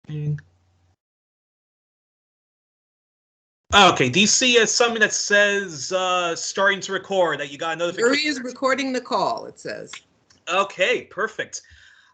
Okay, do you see something that says starting to record, that you got a notification? Youri is recording the call, it says. Okay, perfect.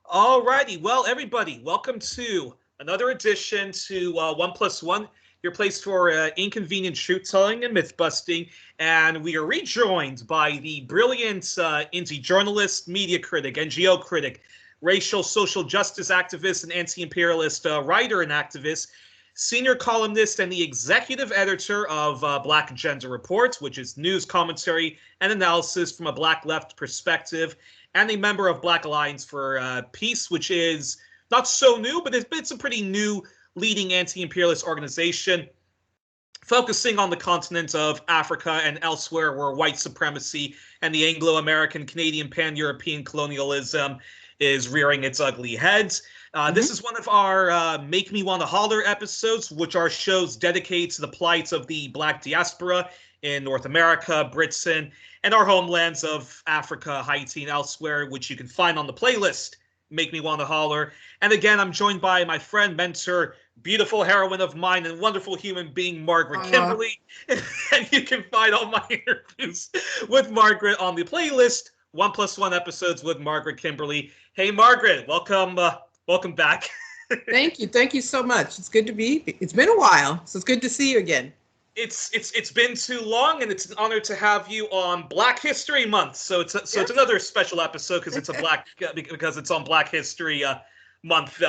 All righty. Well, everybody, welcome to another edition to 1+1, your place for inconvenient truth-telling and myth-busting. And we are rejoined by the brilliant indie journalist, media critic, NGO critic, racial social justice activist, and anti-imperialist writer and activist, senior columnist, and the executive editor of Black Agenda Report, which is news, commentary, and analysis from a Black left perspective, and a member of Black Alliance for Peace, which is not so new, but it's a pretty new leading anti-imperialist organization focusing on the continent of Africa and elsewhere where white supremacy and the Anglo-American, Canadian, pan-European colonialism is rearing its ugly heads. This is one of our Make Me Wanna Holler episodes, which are shows dedicated to the plight of the Black diaspora in North America, Britain, and our homelands of Africa, Haiti, and elsewhere, which you can find on the playlist, Make Me Wanna Holler. And again, I'm joined by my friend, mentor, beautiful heroine of mine, and wonderful human being, Margaret Kimberley. And you can find all my interviews with Margaret on the playlist, 1+1 episodes with Margaret Kimberley. Hey, Margaret, welcome back. Thank you so much. It's good to be. It's been a while, so it's good to see you again. It's been too long, and it's an honor to have you on Black History Month. So it's another special episode because it's on Black History Month,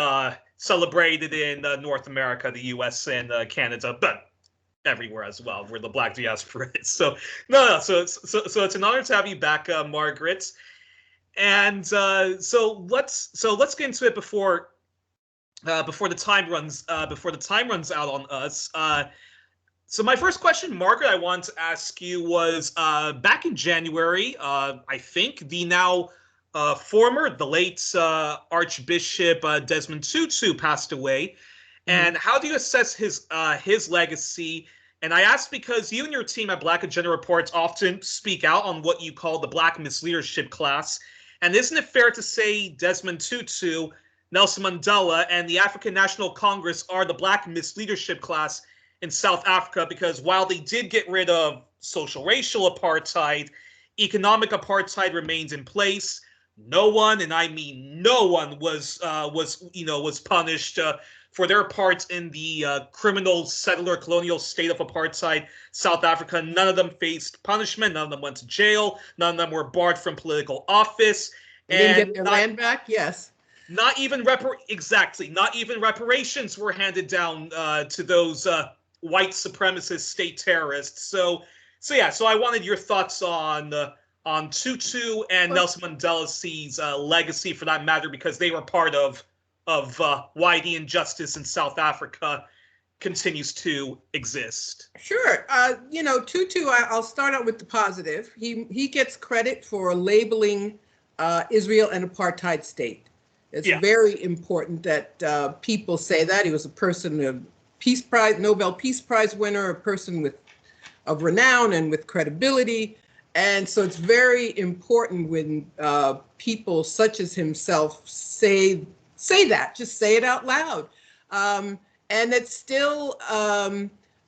celebrated in North America, the U.S. and Canada, but everywhere as well, where the Black diaspora is. So so it's an honor to have you back, Margaret. And so let's get into it before the time runs out on us. So my first question, Margaret, I wanted to ask you was back in January, I think the now the late Archbishop Desmond Tutu passed away. And how do you assess his legacy? And I asked because you and your team at Black Agenda Reports often speak out on what you call the Black Misleadership class. And isn't it fair to say Desmond Tutu, Nelson Mandela, and the African National Congress are the Black Misleadership class in South Africa? Because while they did get rid of social racial apartheid, economic apartheid remains in place. No one, and I mean no one, was punished for their part in the criminal settler colonial state of apartheid South Africa. None of them faced punishment. None of them went to jail. None of them were barred from political office. They didn't get their land back. Yes. Not even reparations were handed down to those white supremacist state terrorists. So I wanted your thoughts on Tutu and Nelson Mandela's legacy, for that matter, because they were part of why the injustice in South Africa continues to exist. Sure. Tutu, I'll start out with the positive. He gets credit for labeling Israel an apartheid state. It's very important that people say that. He was a person of Peace Prize, Nobel Peace Prize winner, a person of renown and with credibility. And so it's very important when people such as himself say that, just say it out loud. And it's still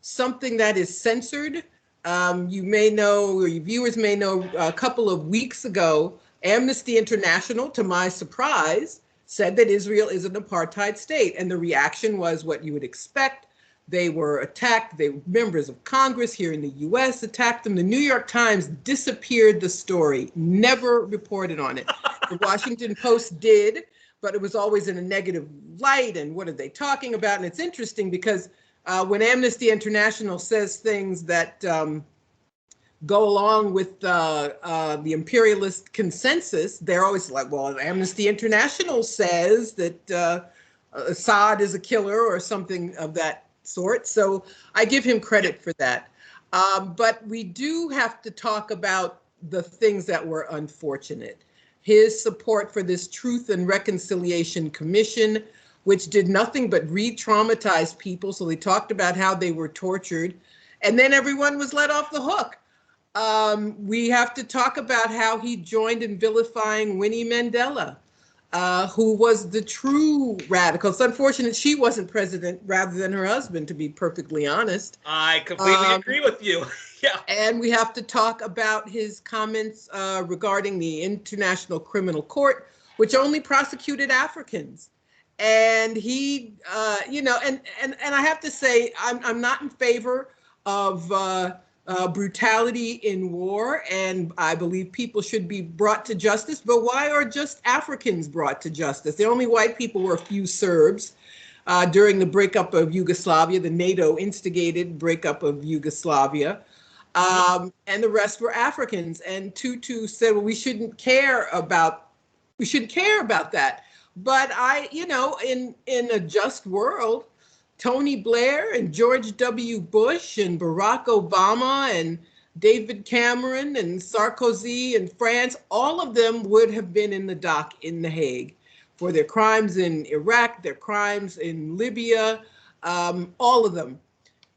something that is censored. You may know, or your viewers may know, a couple of weeks ago, Amnesty International, to my surprise, said that Israel is an apartheid state. And the reaction was what you would expect. They were attacked. Members of Congress here in the US attacked them. The New York Times disappeared the story, never reported on it. The Washington Post did, but it was always in a negative light. And what are they talking about? And it's interesting because when Amnesty International says things that go along with the imperialist consensus, they're always like, well, Amnesty International says that Assad is a killer or something of that sort. So I give him credit for that. But we do have to talk about the things that were unfortunate. His support for this Truth and Reconciliation Commission, which did nothing but re-traumatize people. So they talked about how they were tortured, and then everyone was let off the hook. We have to talk about how he joined in vilifying Winnie Mandela. who was the true radical. It's unfortunate she wasn't president rather than her husband, to be perfectly honest. I completely agree with you. Yeah. And we have to talk about his comments regarding the International Criminal Court, which only prosecuted Africans. And he, and I have to say, I'm not in favor of brutality in war, and I believe people should be brought to justice. But why are just Africans brought to justice? The only white people were a few Serbs during the breakup of Yugoslavia, the NATO instigated breakup of Yugoslavia. And the rest were Africans. And Tutu said, well, we shouldn't care about that. But in a just world, Tony Blair and George W. Bush and Barack Obama and David Cameron and Sarkozy and France, all of them would have been in the dock in The Hague for their crimes in Iraq, their crimes in Libya, all of them,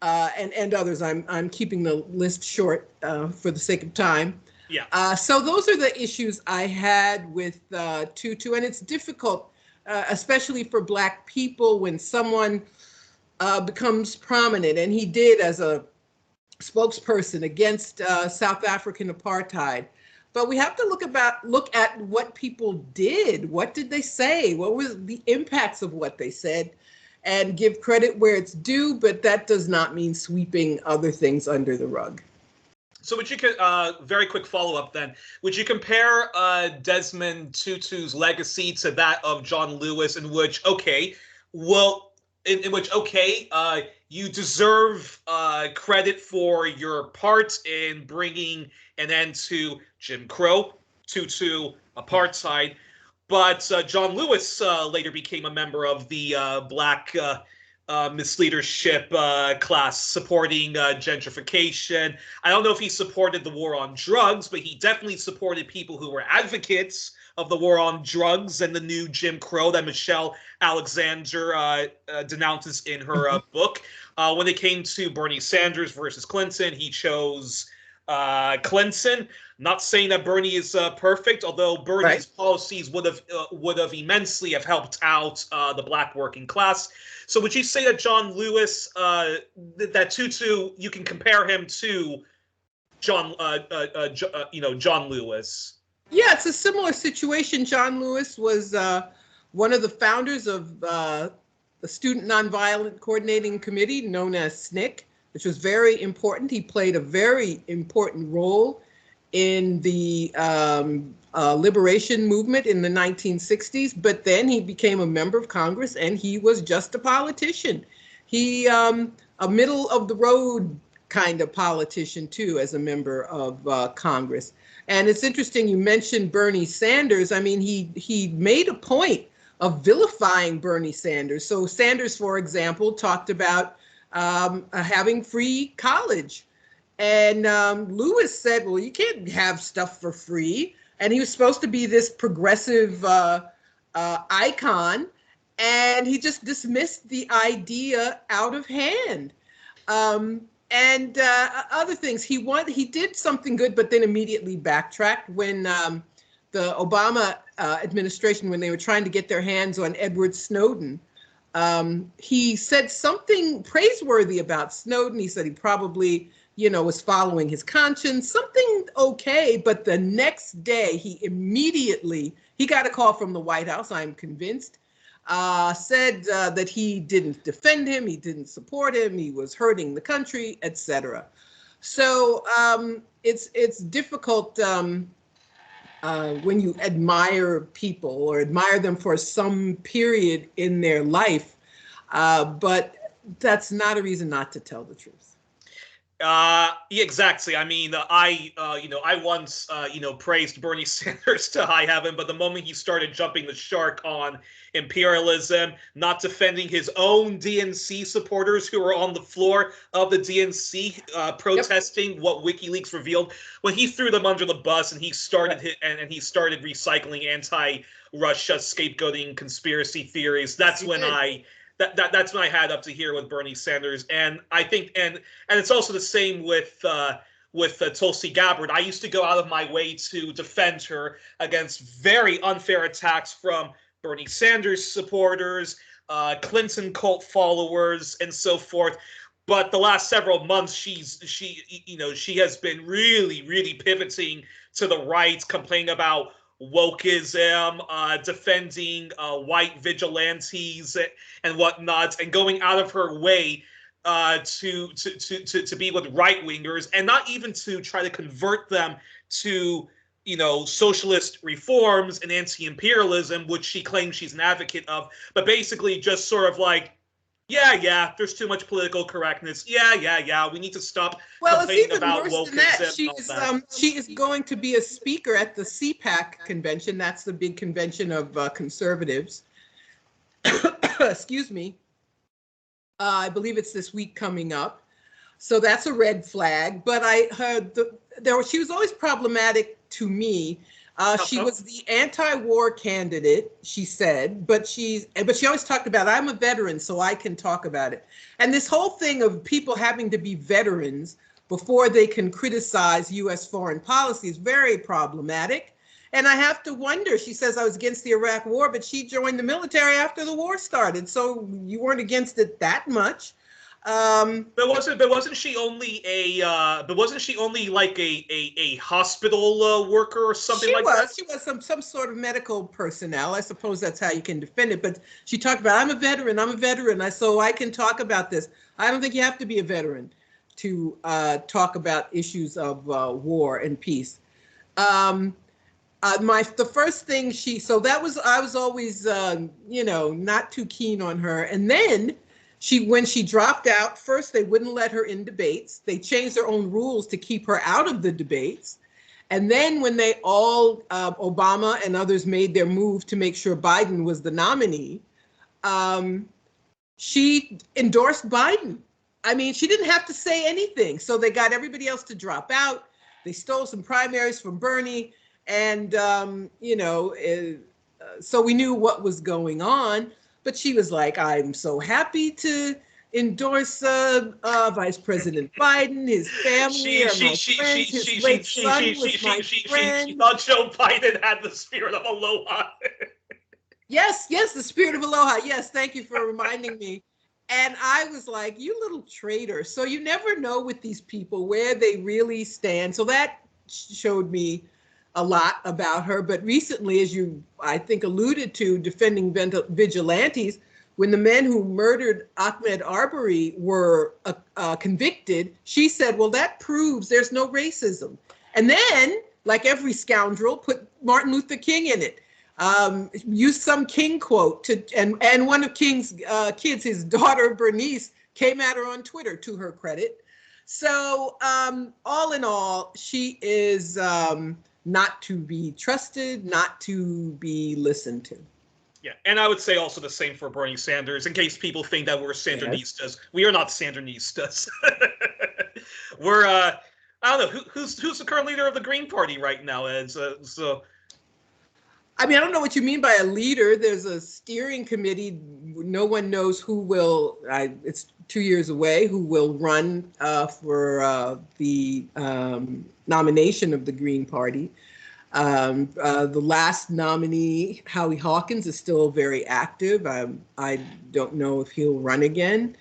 and others. I'm keeping the list short for the sake of time. Yeah. So those are the issues I had with Tutu, and it's difficult, especially for Black people, when someone becomes prominent, and he did as a spokesperson against South African apartheid. But we have to look at what people did. What did they say? What was the impacts of what they said? And give credit where it's due, but that does not mean sweeping other things under the rug. So would you, very quick follow-up then, would you compare Desmond Tutu's legacy to that of John Lewis, in which, you deserve credit for your part in bringing an end to Jim Crow, Tutu, apartheid, but John Lewis later became a member of the Black Misleadership class, supporting gentrification. I don't know if he supported the war on drugs, but he definitely supported people who were advocates of the war on drugs and the new Jim Crow that Michelle Alexander denounces in her book. When it came to Bernie Sanders versus Clinton, he chose Clinton. Not saying that Bernie is perfect, although Bernie's policies would have immensely have helped out the Black working class. So would you say that John Lewis, that Tutu, you can compare him to John Lewis? Yeah, it's a similar situation. John Lewis was one of the founders of the Student Nonviolent Coordinating Committee, known as SNCC, which was very important. He played a very important role in the liberation movement in the 1960s, but then he became a member of Congress, and he was just a politician. He, a middle of the road kind of politician too, as a member of Congress. And it's interesting you mentioned Bernie Sanders. I mean, he made a point of vilifying Bernie Sanders. So Sanders, for example, talked about having free college. And Lewis said, well, you can't have stuff for free. And he was supposed to be this progressive icon. And he just dismissed the idea out of hand. And other things. He did something good, but then immediately backtracked when the Obama administration, when they were trying to get their hands on Edward Snowden, he said something praiseworthy about Snowden. He said he probably, was following his conscience, something okay. But the next day, he got a call from the White House, I'm convinced, said that he didn't defend him, he didn't support him, he was hurting the country, etc. So it's difficult when you admire people or admire them for some period in their life, but that's not a reason not to tell the truth. Yeah, exactly. I mean, I once, praised Bernie Sanders to high heaven, but the moment he started jumping the shark on imperialism, not defending his own DNC supporters who were on the floor of the DNC protesting what WikiLeaks revealed, when he threw them under the bus and he started he started recycling anti-Russia scapegoating conspiracy theories, that's when that's when I had up to here with Bernie Sanders. And I think, and it's also the same with Tulsi Gabbard. I used to go out of my way to defend her against very unfair attacks from Bernie Sanders supporters, Clinton cult followers, and so forth. But the last several months, she has been really pivoting to the right, complaining about wokeism, defending white vigilantes and whatnot, and going out of her way to be with right wingers, and not even to try to convert them to socialist reforms and anti-imperialism, which she claims she's an advocate of, but basically just sort of like, yeah, there's too much political correctness. Yeah, we need to stop complaining about wokeism. She is going to be a speaker at the CPAC convention. That's the big convention of conservatives. Excuse me. I believe it's this week coming up. So that's a red flag. But I heard she was always problematic to me. She was the anti-war candidate, she said, but she always talked about, I'm a veteran, so I can talk about it. And this whole thing of people having to be veterans before they can criticize U.S. foreign policy is very problematic. And I have to wonder, she says I was against the Iraq war, but she joined the military after the war started. So you weren't against it that much. But wasn't she only like a hospital worker or something like that? She was some sort of medical personnel. I suppose that's how you can defend it. But she talked about, I'm a veteran, so I can talk about this. I don't think you have to be a veteran to talk about issues of war and peace. The first thing I was always not too keen on her. And then when she dropped out, first they wouldn't let her in debates. They changed their own rules to keep her out of the debates. And then when they Obama and others made their move to make sure Biden was the nominee, she endorsed Biden. I mean, she didn't have to say anything. So they got everybody else to drop out. They stole some primaries from Bernie. And, so we knew what was going on. But she was like, I'm so happy to endorse Vice President Biden, his family, his late son was my friend. She thought Joe Biden had the spirit of aloha. Yes, the spirit of aloha. Yes, thank you for reminding me. And I was like, you little traitor. So you never know with these people where they really stand. So that showed me a lot about her. But recently, as you, I think, alluded to, defending vigilantes, when the men who murdered Ahmaud Arbery were convicted, she said, well, that proves there's no racism. And then, like every scoundrel, put Martin Luther King in it. Used some King quote and one of King's kids, his daughter Bernice, came at her on Twitter, to her credit. So all in all, she is not to be trusted, not to be listened to. Yeah, and I would say also the same for Bernie Sanders, in case people think that we're Sandinistas. Yes. We are not Sandinistas. We're, I don't know, who's the current leader of the Green Party right now, Ed? I mean, I don't know what you mean by a leader. There's a steering committee. No one knows who will, it's 2 years away, who will run for the nomination of the Green Party. The last nominee, Howie Hawkins, is still very active. I don't know if he'll run again.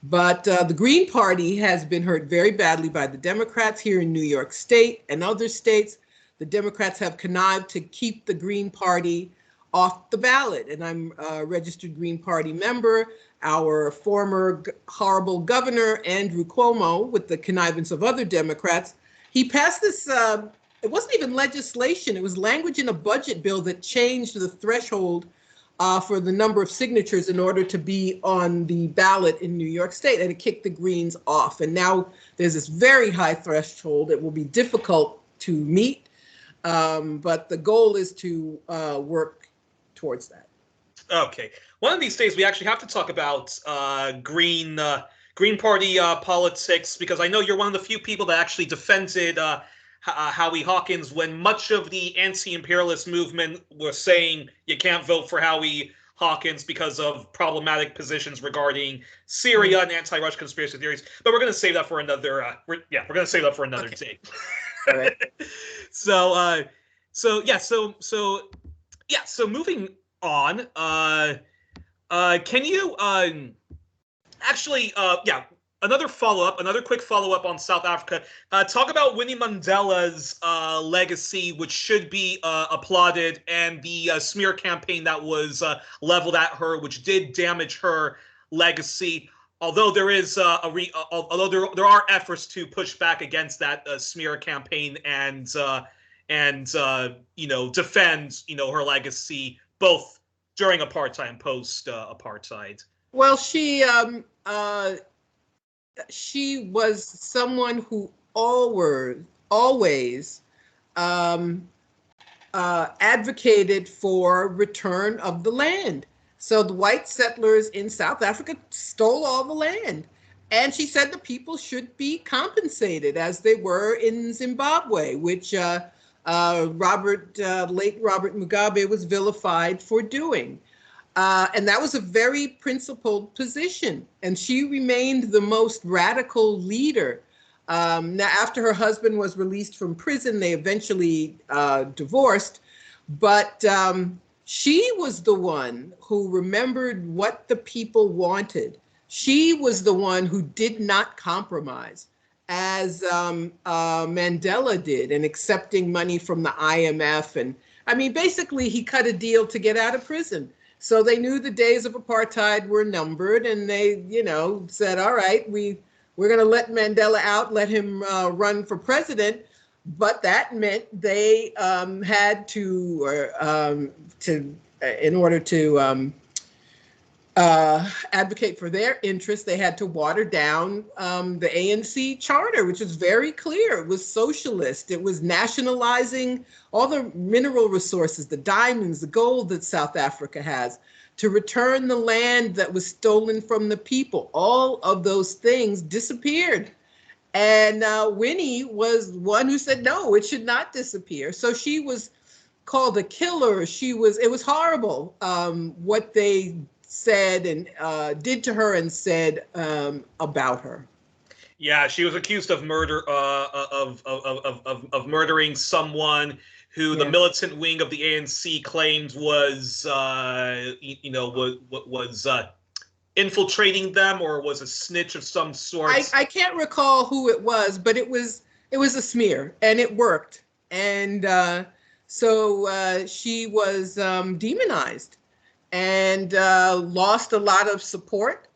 But the Green Party has been hurt very badly by the Democrats here in New York State and other states. The Democrats have connived to keep the Green Party off the ballot. And I'm a registered Green Party member. Our former horrible governor, Andrew Cuomo, with the connivance of other Democrats, he passed this, it wasn't even legislation, it was language in a budget bill that changed the threshold for the number of signatures in order to be on the ballot in New York State, and it kicked the Greens off. And now there's this very high threshold. It will be difficult to meet. But the goal is to work towards that. Okay. One of these days, we actually have to talk about Green Party politics, because I know you're one of the few people that actually defended Howie Hawkins when much of the anti-imperialist movement was saying you can't vote for Howie Hawkins because of problematic positions regarding Syria and anti-Russian conspiracy theories. But we're going to save that for another. We're going to save that for another day. All right. So moving on. Can you actually, yeah, another quick follow-up on South Africa. Talk about Winnie Mandela's legacy, which should be applauded, and the smear campaign that was leveled at her, which did damage her legacy. Although there is although there are efforts to push back against that smear campaign and defend her legacy both during apartheid and post apartheid. Well, she was someone who always advocated for return of the land. So the white settlers in South Africa stole all the land. And she said the people should be compensated as they were in Zimbabwe, which late Robert Mugabe was vilified for doing. And that was a very principled position. And she remained the most radical leader. Now, after her husband was released from prison, they eventually divorced. But she was the one who remembered what the people wanted. She was the one who did not compromise, as Mandela did, in accepting money from the IMF. And I mean, basically, he cut a deal to get out of prison. So they knew the days of apartheid were numbered, and they, said, all right, we're going to let Mandela out, let him run for president. But that meant they had to in order to advocate for their interests, they had to water down the ANC charter, which was very clear. It was socialist. It was nationalizing all the mineral resources, the diamonds, the gold that South Africa has, to return the land that was stolen from the people. All of those things disappeared. And Winnie was one who said, no, it should not disappear. So she was called a killer. It was horrible what they said and did to her and said about her. Yeah, she was accused of murder, of murdering someone who the militant wing of the ANC claimed was, infiltrating them, or was a snitch of some sort. I can't recall who it was, but it was a smear, and it worked. And so she was demonized and lost a lot of support.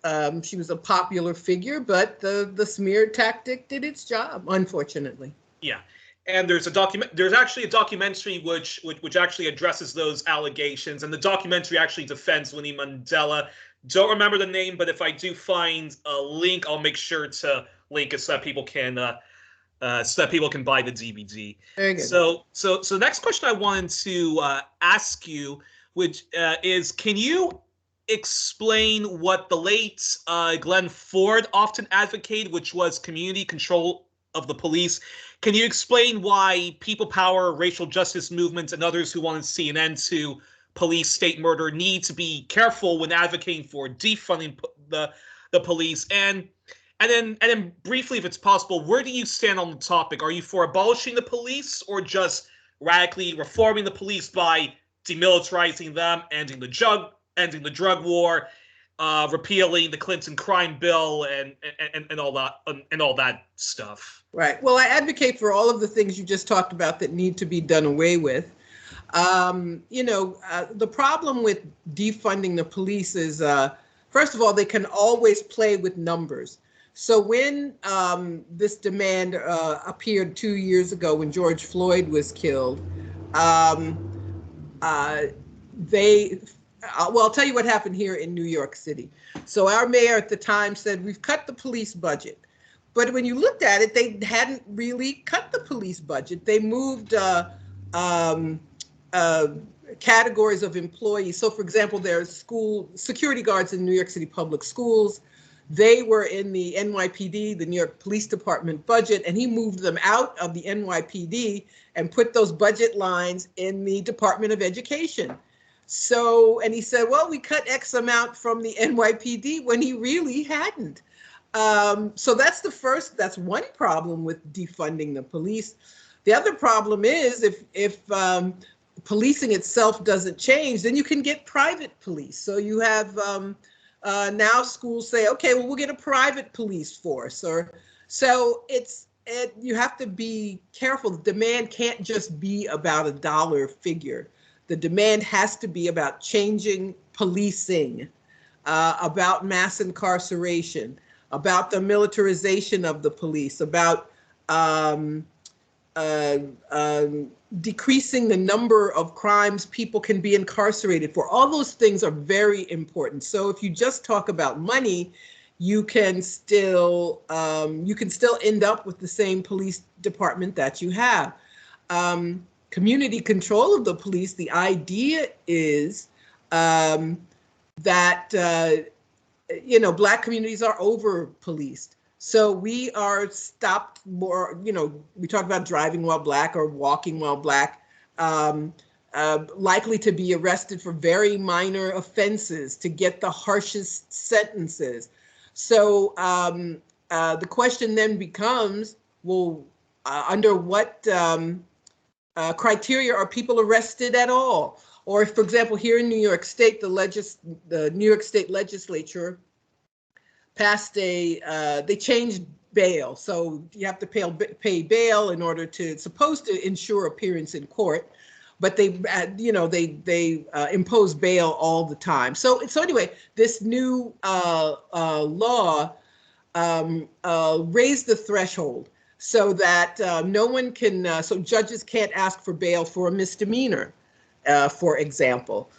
She was a popular figure, but the smear tactic did its job, unfortunately. Yeah. And there's actually a documentary which actually addresses those allegations, and the documentary actually defends Winnie Mandela. Don't remember the name, but if I do find a link, I'll make sure to link it so that people can buy the DVD. Very good. So the next question I wanted to ask you, which is, can you explain what the late Glenn Ford often advocated, which was community control of the police? Can you explain why people power, racial justice movements, and others who want to see an end to police state murder need to be careful when advocating for defunding the police? And then briefly, if it's possible, where do you stand on the topic? Are you for abolishing the police, or just radically reforming the police by demilitarizing them, ending the drug war, repealing the Clinton crime bill, and all that stuff? Right. Well, I advocate for all of the things you just talked about that need to be done away with. The problem with defunding the police is, first of all, they can always play with numbers. So when this demand appeared 2 years ago, when George Floyd was killed, I'll tell you what happened here in New York City. So our mayor at the time said, we've cut the police budget. But when you looked at it, they hadn't really cut the police budget. They moved categories of employees. So, for example, there's school security guards in New York City public schools. They were in the NYPD, the New York Police Department budget, and he moved them out of the NYPD and put those budget lines in the Department of Education. So, and he said, well, we cut X amount from the NYPD when he really hadn't. So that's one problem with defunding the police. The other problem is if policing itself doesn't change, then you can get private police. So you have now schools say, okay, well, we'll get a private police force, or so you have to be careful. The demand can't just be about a dollar figure. The demand has to be about changing policing, about mass incarceration, about the militarization of the police, about decreasing the number of crimes people can be incarcerated for. All those things are very important. So if you just talk about money, you can still end up with the same police department that you have. Community control of the police. The idea is that Black communities are over-policed. So we are stopped more, we talk about driving while Black or walking while Black, likely to be arrested for very minor offenses, to get the harshest sentences. So the question then becomes, well, under what criteria are people arrested at all? Or, for example, here in New York State, the New York State legislature passed they changed bail. So you have to pay bail in order to, it's supposed to ensure appearance in court, but they impose bail all the time. So anyway, this new law raised the threshold so that no one can, so judges can't ask for bail for a misdemeanor, for example.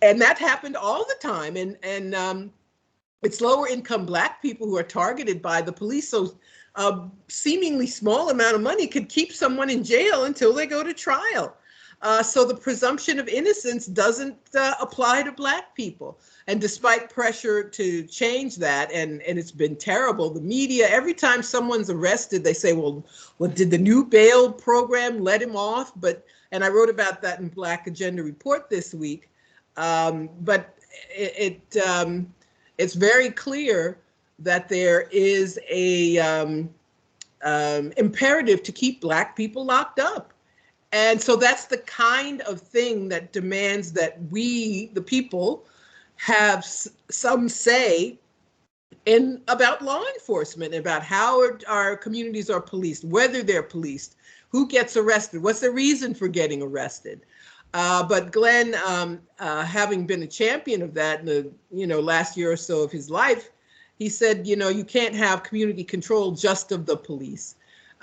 And that happened all the time. And it's lower income Black people who are targeted by the police. So a seemingly small amount of money could keep someone in jail until they go to trial. So the presumption of innocence doesn't apply to Black people. And despite pressure to change that, and it's been terrible, the media, every time someone's arrested, they say, well, did the new bail program let him off? And I wrote about that in Black Agenda Report this week. But it's very clear that there is a imperative to keep Black people locked up. And so that's the kind of thing that demands that we, the people, have some say about law enforcement, about how our communities are policed, whether they're policed, who gets arrested, what's the reason for getting arrested. But Glenn, having been a champion of that in the last year or so of his life, he said, you can't have community control just of the police.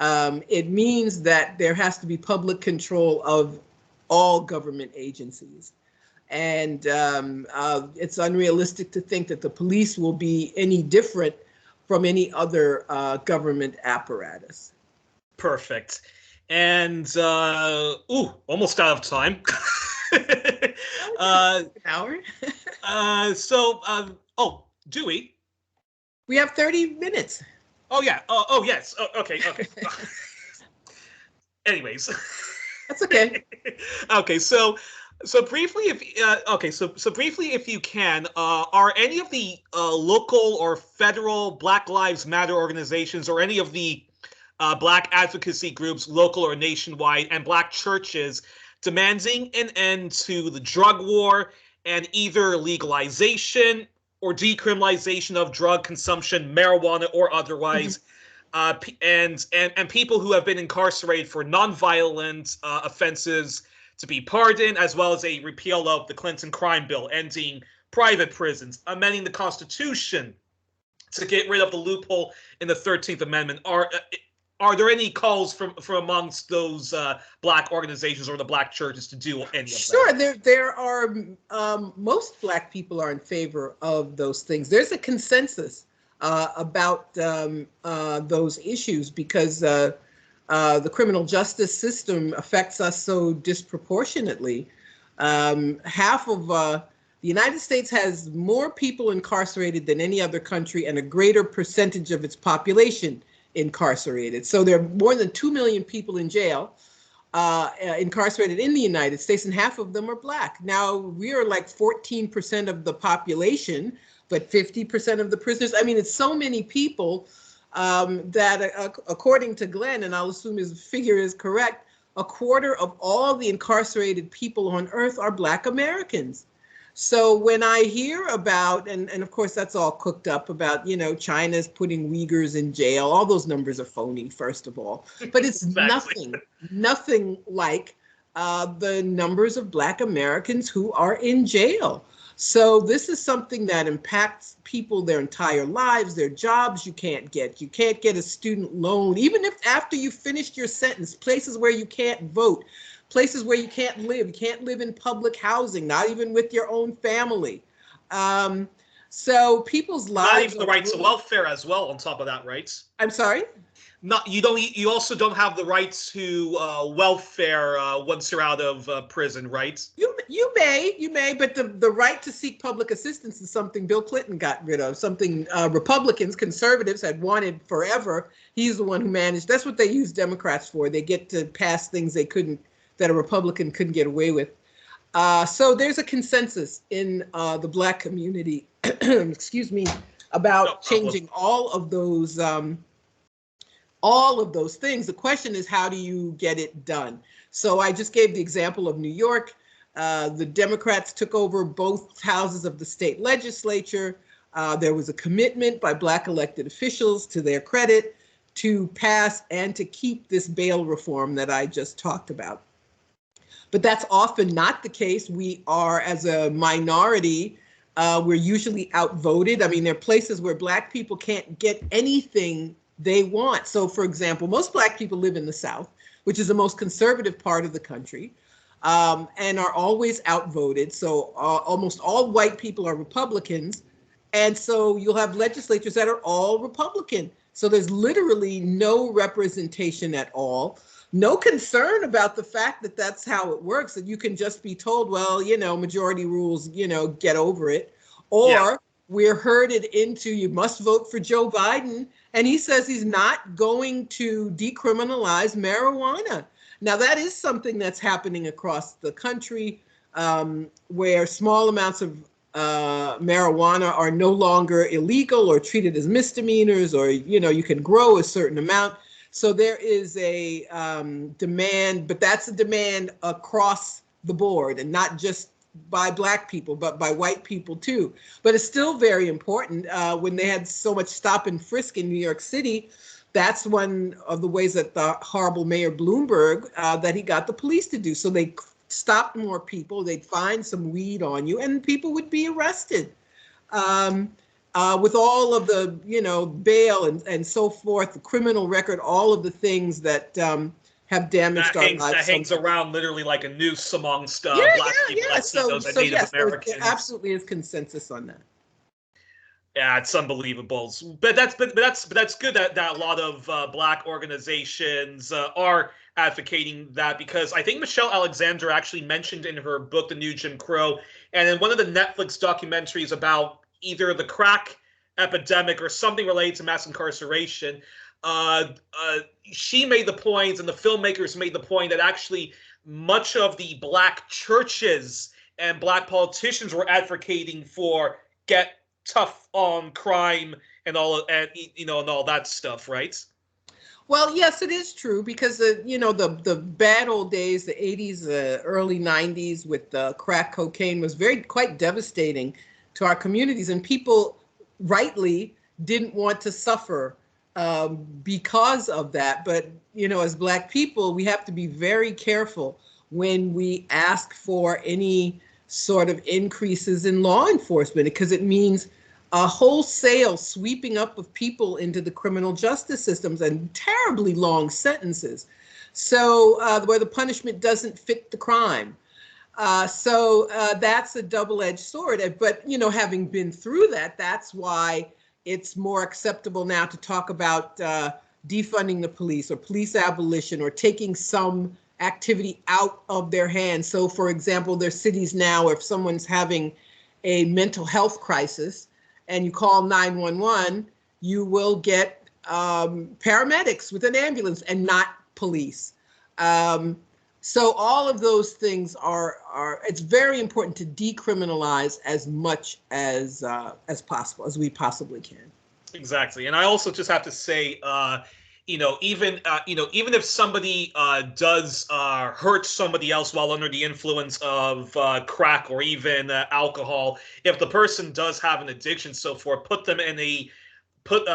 It means that there has to be public control of all government agencies. And it's unrealistic to think that the police will be any different from any other government apparatus. Perfect. And almost out of time. An hour. Do we? We have 30 minutes. Oh yeah. Yes. Okay. Anyways. That's okay. Okay. So briefly, if you can, are any of the local or federal Black Lives Matter organizations, or any of the Black advocacy groups, local or nationwide, and Black churches demanding an end to the drug war and either legalization or decriminalization of drug consumption, marijuana or otherwise, and people who have been incarcerated for nonviolent offenses to be pardoned, as well as a repeal of the Clinton crime bill, ending private prisons, amending the Constitution to get rid of the loophole in the 13th Amendment. Are there any calls from amongst those Black organizations or the Black churches to do any of that? Sure, there are. Most Black people are in favor of those things. There's a consensus about those issues because the criminal justice system affects us so disproportionately. Half of the United States has more people incarcerated than any other country, and a greater percentage of its population incarcerated. So there are more than 2 million people in jail, incarcerated in the United States, and half of them are Black. Now, we are like 14% of the population, but 50% of the prisoners. I mean, it's so many people that, according to Glenn, and I'll assume his figure is correct, a quarter of all the incarcerated people on earth are Black Americans. So when I hear about, and of course that's all cooked up about, China's putting Uyghurs in jail, all those numbers are phony, first of all. But it's Exactly. nothing like the numbers of Black Americans who are in jail. So this is something that impacts people their entire lives, their jobs. You can't get a student loan, even if after you finished your sentence, places where you can't vote, places where you can't live in public housing, not even with your own family. So people's lives. Not even the right to welfare as well. On top of that, right? I'm sorry. You also don't have the right to welfare once you're out of prison, right? You may, but the right to seek public assistance is something Bill Clinton got rid of, something Republicans, conservatives had wanted forever. He's the one who managed. That's what they use Democrats for. They get to pass things that a Republican couldn't get away with. So there's a consensus in the Black community, excuse me, about changing all of those things. The question is, how do you get it done? So I just gave the example of New York. The Democrats took over both houses of the state legislature. There was a commitment by Black elected officials, to their credit, to pass and to keep this bail reform that I just talked about. But that's often not the case. We are, as a minority, we're usually outvoted. I mean, there are places where Black people can't get anything they want. So, for example, most Black people live in the South, which is the most conservative part of the country, and are always outvoted. So almost all white people are Republicans. And so you'll have legislatures that are all Republican. So there's literally no representation at all. No concern about the fact that that's how it works, that you can just be told, well, majority rules, get over it. Or we're herded into, you must vote for Joe Biden. And he says he's not going to decriminalize marijuana. Now, that is something that's happening across the country, where small amounts of marijuana are no longer illegal or treated as misdemeanors, or, you can grow a certain amount. So there is a demand, but that's a demand across the board, and not just by Black people, but by white people too. But it's still very important. When they had so much stop and frisk in New York City, that's one of the ways that the horrible Mayor Bloomberg, that he got the police to do. So they stopped more people, they'd find some weed on you, and people would be arrested. With all of the, bail and so forth, the criminal record, all of the things that have damaged our lives. That hangs around literally like a noose amongst Black people, Latinos, and Native Americans. There absolutely is consensus on that. Yeah, it's unbelievable. But that's good that a lot of Black organizations are advocating that, because I think Michelle Alexander actually mentioned in her book, The New Jim Crow, and in one of the Netflix documentaries about either the crack epidemic or something related to mass incarceration, she made the point, and the filmmakers made the point, that actually much of the Black churches and Black politicians were advocating for get tough on crime and all, and all that stuff, right? Well, yes, it is true, because the bad old days, the 80s, early 90s with crack cocaine was quite devastating to our communities, and people rightly didn't want to suffer because of that. But as Black people, we have to be very careful when we ask for any sort of increases in law enforcement, because it means a wholesale sweeping up of people into the criminal justice systems and terribly long sentences. So where the punishment doesn't fit the crime. So that's a double-edged sword. But, having been through that, that's why it's more acceptable now to talk about defunding the police, or police abolition, or taking some activity out of their hands. So, for example, there's cities now where if someone's having a mental health crisis and you call 911, you will get paramedics with an ambulance and not police. So all of those things are it's very important to decriminalize as much as possible, as we possibly can. Exactly. And I also just have to say, even if somebody does hurt somebody else while under the influence of crack or even alcohol, if the person does have an addiction, so forth, put them in a put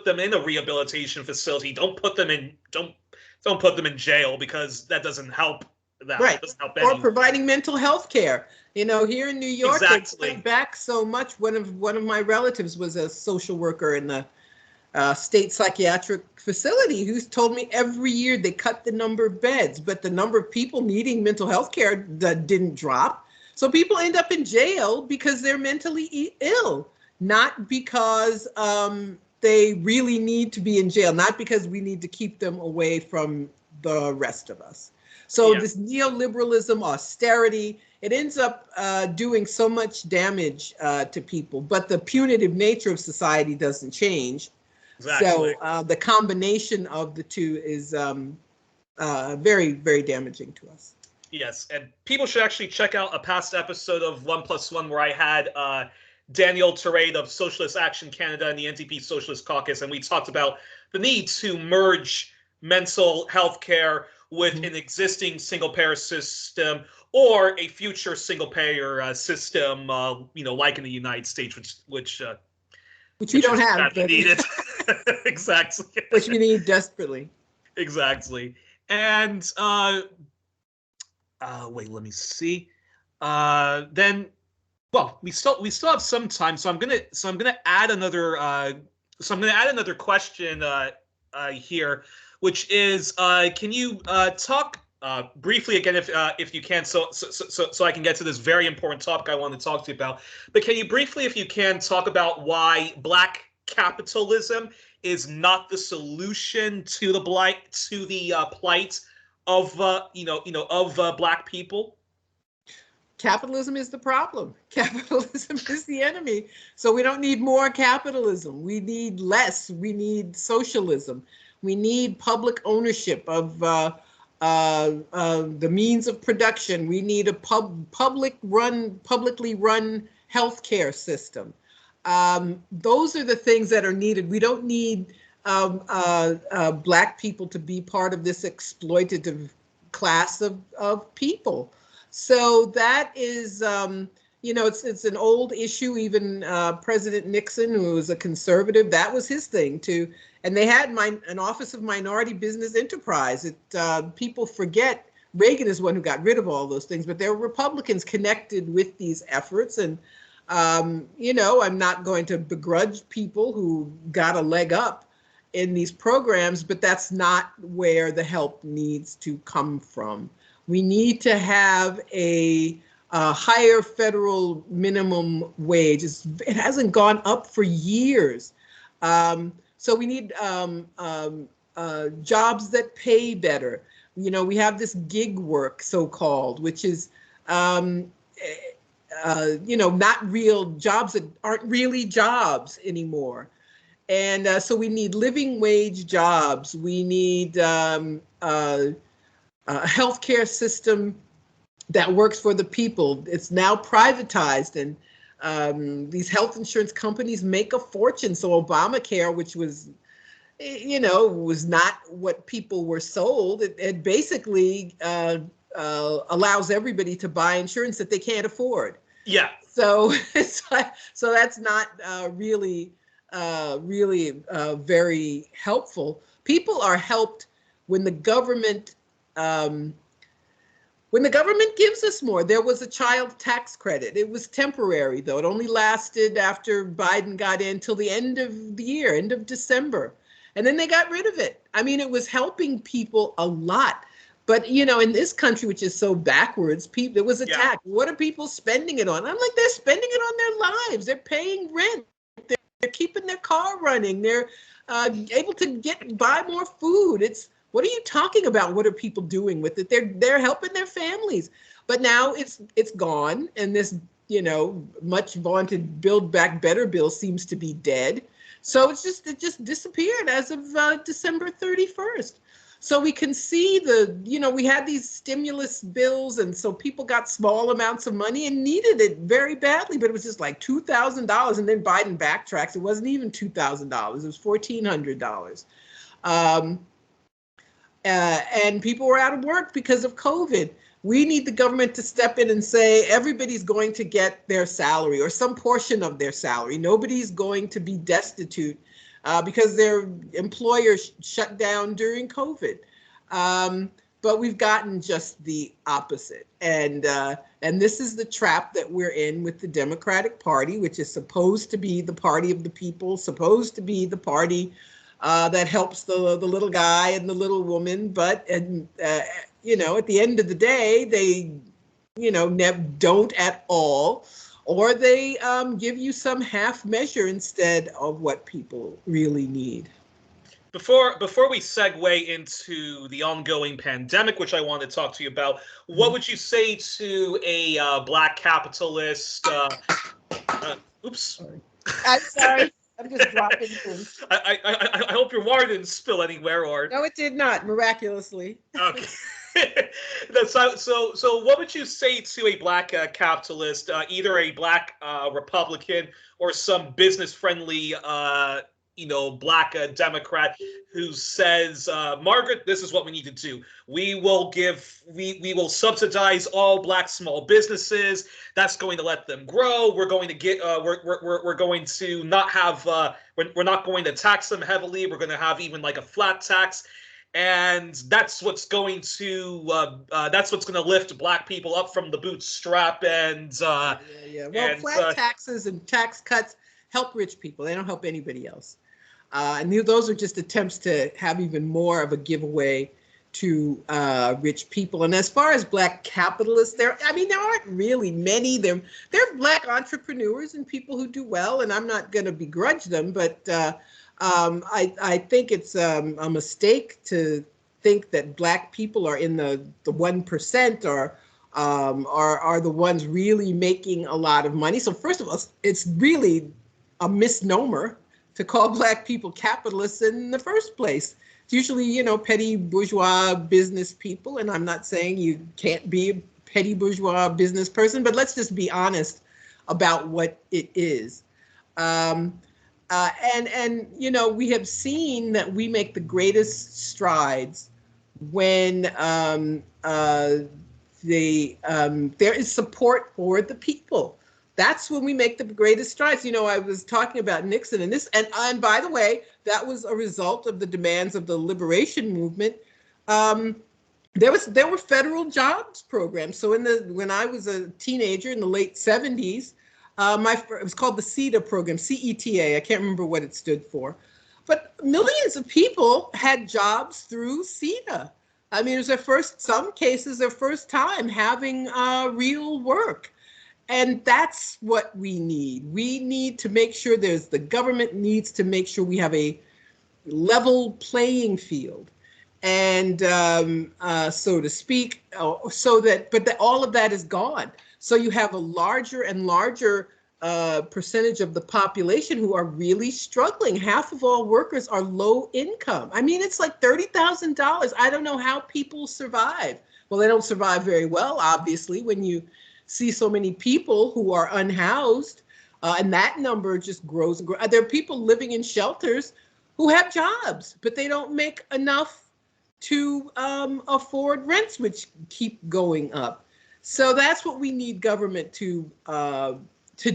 them in a rehabilitation facility. Don't put them in jail, because that doesn't help. Right. Doesn't help Or providing mental health care. Here in New York, exactly. They cut back so much. One of my relatives was a social worker in the state psychiatric facility, who's told me every year they cut the number of beds, but the number of people needing mental health care that didn't drop. So people end up in jail because they're mentally ill, not because they really need to be in jail, not because we need to keep them away from the rest of us. So this neoliberalism, austerity, it ends up doing so much damage to people, but the punitive nature of society doesn't change. Exactly. So the combination of the two is very, very damaging to us. Yes, and people should actually check out a past episode of 1+1 where I had Daniel Terade of Socialist Action Canada and the NDP Socialist Caucus, and we talked about the need to merge mental health care with an existing single-payer system or a future single-payer system, like in the United States, which we don't have, but needed. Exactly. Which we need desperately. Exactly. And wait, let me see. Then, well, we still have some time, so I'm gonna add another question here, which is, can you talk briefly again, if you can, so I can get to this very important topic I want to talk to you about. But can you briefly, if you can, talk about why Black capitalism is not the solution to the plight of Black people? Capitalism is the problem. Capitalism is the enemy. So we don't need more capitalism. We need less. We need socialism. We need public ownership of the means of production. We need a publicly run healthcare system. Those are the things that are needed. We don't need Black people to be part of this exploitative class of people. So that is, it's an old issue. Even President Nixon, who was a conservative, that was his thing too. And they had an Office of Minority Business Enterprise. People forget Reagan is one who got rid of all those things, but there were Republicans connected with these efforts. And, I'm not going to begrudge people who got a leg up in these programs, but that's not where the help needs to come from. We need to have a higher federal minimum wage. It hasn't gone up for years. So we need jobs that pay better. We have this gig work, so-called, which is, not real jobs that aren't really jobs anymore. And so we need living wage jobs. We need a healthcare system that works for the people. It's now privatized, and these health insurance companies make a fortune. So Obamacare, which was, was not what people were sold, it basically allows everybody to buy insurance that they can't afford. Yeah. So so that's not really very helpful. People are helped when the government gives us more. There was a child tax credit. It was temporary, though. It only lasted after Biden got in till the end of the year, end of December. And then they got rid of it. I mean, it was helping people a lot. But, in this country, which is so backwards, it was attacked. Yeah. What are people spending it on? I'm like, they're spending it on their lives. They're paying rent. They're keeping their car running. They're able to buy more food. What are you talking about? What are people doing with it? They're helping their families. But now it's gone, and this much vaunted Build Back Better bill seems to be dead. So it just disappeared as of December 31st. So we can see we had these stimulus bills, and so people got small amounts of money and needed it very badly, but it was just like $2,000, and then Biden backtracks. It wasn't even $2,000. It was $1,400. Um, and people were out of work because of COVID. We need the government to step in and say everybody's going to get their salary or some portion of their salary. Nobody's going to be destitute because their employer shut down during COVID. But we've gotten just the opposite. And this is the trap that we're in with the Democratic Party, which is supposed to be the party of the people, supposed to be the party that helps the little guy and the little woman. But, you know, at the end of the day, they, you know, don't at all, or they give you some half measure instead of what people really need. Before we segue into the ongoing pandemic, which I want to talk to you about, what would you say to a Black capitalist? Oops. Sorry. I'm sorry. I'm just dropping things. I hope your water didn't spill anywhere, or no, it did not, miraculously. Okay. So what would you say to a Black capitalist, either a Black Republican or some business-friendly Black Democrat who says, Margaret, this is what we need to do. We will subsidize all Black small businesses. That's going to let them grow. We're going to get we're going to not have we're not going to tax them heavily. We're going to have even like a flat tax. And that's what's going to lift Black people up from the bootstrap. And Well, flat taxes and tax cuts help rich people. They don't help anybody else. And those are just attempts to have even more of a giveaway to rich people. And as far as Black capitalists, there aren't really many. There are Black entrepreneurs and people who do well, and I'm not going to begrudge them, but I think it's a mistake to think that Black people are in the 1% or are the ones really making a lot of money. So first of all, it's really a misnomer to call Black people capitalists in the first place. It's usually, petty bourgeois business people, and I'm not saying you can't be a petty bourgeois business person, but let's just be honest about what it is. And we have seen that we make the greatest strides when there is support for the people. That's when we make the greatest strides. I was talking about Nixon and by the way, that was a result of the demands of the liberation movement. There were federal jobs programs. So when I was a teenager in the late 70s, it was called the CETA program, CETA. I can't remember what it stood for, but millions of people had jobs through CETA. I mean, it was some cases their first time having real work. And that's what we need. We need to make sure the government needs to make sure we have a level playing field, and so to speak, but all of that is gone. So you have a larger and larger percentage of the population who are really struggling. Half of all workers are low income. I mean, it's like $30,000. I don't know how people survive. Well, they don't survive very well, obviously, when you see so many people who are unhoused, and that number just grows and grows. There are people living in shelters who have jobs, but they don't make enough to afford rents, which keep going up. So that's what we need government to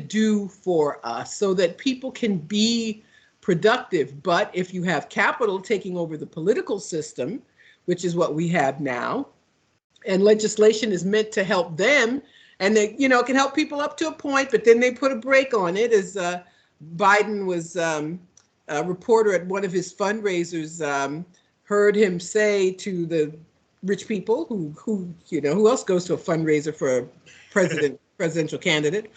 do for us, so that people can be productive. But if you have capital taking over the political system, which is what we have now, and legislation is meant to help them, and they, can help people up to a point, but then they put a brake on it. As Biden was a reporter at one of his fundraisers heard him say to the rich people who else goes to a fundraiser for a presidential candidate,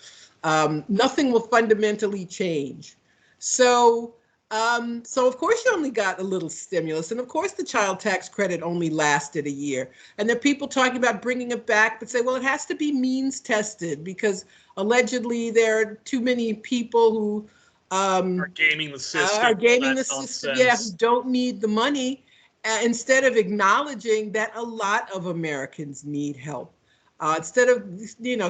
nothing will fundamentally change. So of course you only got a little stimulus, and of course the child tax credit only lasted a year. And there are people talking about bringing it back, but say, well, it has to be means tested because allegedly there are too many people who are gaming the system. Who don't need the money, instead of acknowledging that a lot of Americans need help. Instead of,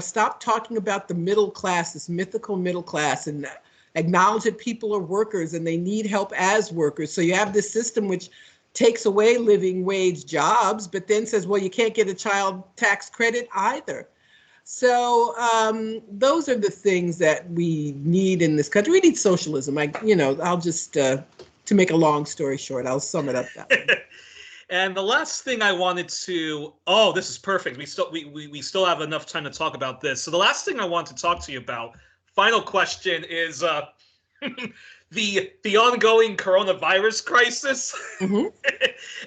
stop talking about the middle class, this mythical middle class, and acknowledge that people are workers and they need help as workers. So you have this system which takes away living wage jobs, but then says, well, you can't get a child tax credit either. So those are the things that we need in this country. We need socialism. I'll just, to make a long story short, I'll sum it up that way. And the last thing I wanted to, oh, this is perfect. We still have enough time to talk about this. So the last thing I want to talk to you about, final question, is the ongoing coronavirus crisis. Mm-hmm.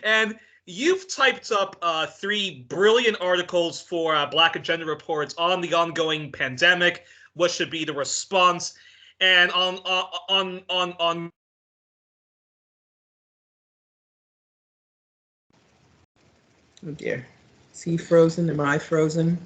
And you've typed up 3 brilliant articles for Black Agenda Reports on the ongoing pandemic. What should be the response? And on Oh dear. Is he frozen? Am I frozen?